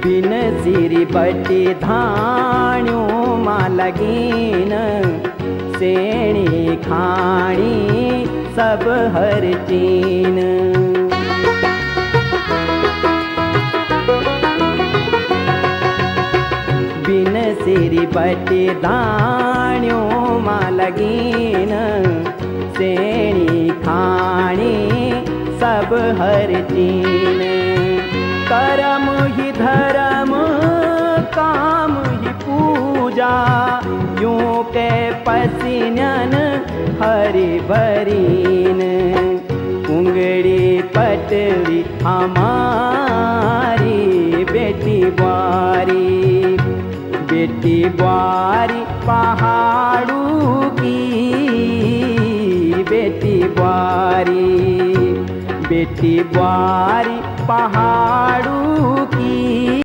बिन सिरी बटी धाण्यो मालगीन सेणी खाणी सब हर चीन। बिन सिरी बटी धाण्यो मालगीन सेणी खाणी सब हर चीन। कर्म ही धर्म काम ही पूजा यूं के पसीनन हरि भरीन। उंगड़ी पटवी हमारी बेटी बारी, बेटी बारी पहाड़ू की, बेटी बारी, बेटी बारी पहाड़ू की।